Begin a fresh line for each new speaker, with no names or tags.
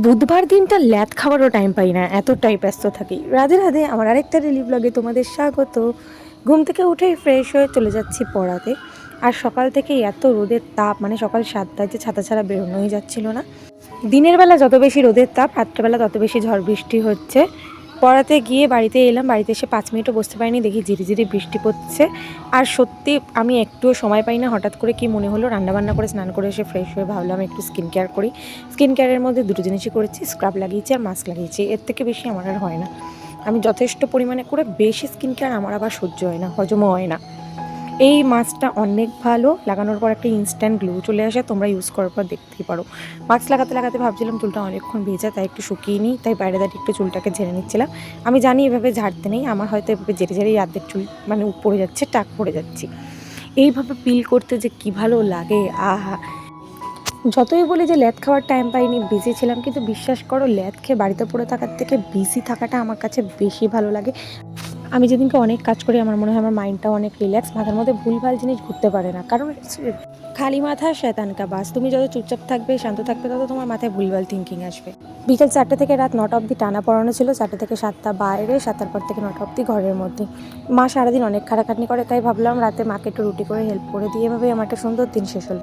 বুধবার দিনটা ল্যাদ খাওয়ারও টাইম পাই না, এতটাই ব্যস্ত থাকি। রাধে রাধে, আমার আরেকটা ডেলি ব্লগে তোমাদের স্বাগত। ঘুম থেকে উঠেই ফ্রেশ হয়ে চলে যাচ্ছি পড়াতে। আর সকাল থেকেই এত রোদের তাপ, মানে সকাল 7টায় যে ছাতা ছাড়া বেরোনোই যাচ্ছিল না। দিনের বেলা যত বেশি রোদের তাপ, রাত্রেবেলা তত বেশি ঝড় বৃষ্টি হচ্ছে। পড়াতে গিয়ে বাড়িতে এলাম, বাড়িতে এসে 5 মিনিটও বসতে পারিনি, দেখি ঝিরিঝিরি বৃষ্টি পড়ছে। আর সত্যি আমি একটুও সময় পাই না। হঠাৎ করে কি মনে হলো, রান্নাবান্না করে স্নান করে এসে ফ্রেশ হয়ে ভাবলাম একটু স্কিন কেয়ার করি। স্কিন কেয়ারের মধ্যে দুটো জিনিসই করেছি, স্ক্রাব লাগিয়েছি আর মাস্ক লাগিয়েছি। এর থেকে বেশি আমার আর হয় না। আমি যথেষ্ট পরিমাণে করে বেশি স্কিন কেয়ার আমার আবার সহ্য হয় না, হজমও হয় না। এই মাস্কটা অনেক ভালো, লাগানোর পর একটা ইনস্ট্যান্ট গ্লো চলে আসে, তোমরা ইউজ করার পর দেখতেই পারো। মাস্ক লাগাতে লাগাতে ভাবছিলাম চুলটা অনেকক্ষণ ভেজা, তাই একটু শুকিয়ে নিই, তাই বাইরে দাঁড়িয়ে একটু চুলটাকে ঝেড়ে নিচ্ছিলাম। আমি জানি এভাবে ঝাড়তে নেই, আমার হয়তো এভাবে ঝেড়ে ঝেড়েই অর্ধেক চুল মানে পড়ে যাচ্ছে, টাক পড়ে যাচ্ছি। এইভাবে পিল করতে যে কী ভালো লাগে, আহা! যতই বলি যে ল্যাদ খাওয়ার টাইম পাইনি, বিজি ছিলাম, কিন্তু বিশ্বাস করো ল্যাদ খেয়ে বাড়িতে পড়ে থাকার থেকে বিজি থাকাটা আমার কাছে বেশি ভালো লাগে। আমি যেদিনকে অনেক কাজ করি, আমার মনে হয় আমার মাইন্ডটাও অনেক রিল্যাক্স, মাথার মধ্যে ভুলভাল জিনিস ঘুরতে পারে না। কারণ খালি মাথা শয়তান কা বাস। তুমি যত চুপচাপ থাকবে, শান্ত থাকবে, তত তোমার মাথায় ভুলভাল থিঙ্কিং আসবে। বিকেল 4টে থেকে রাত 9টা অবধি টানা পড়ানো ছিল। 4টে থেকে 7টা বাইরে, 7টার পর থেকে 9টা অবধি ঘরের মধ্যে। মা সারাদিন অনেক খাটাখাটনি করে, তাই ভাবলাম রাতে মাকে একটু রুটি করে হেল্প করে দিয়ে, এভাবেই আমার একটা সুন্দর দিন শেষ হলো।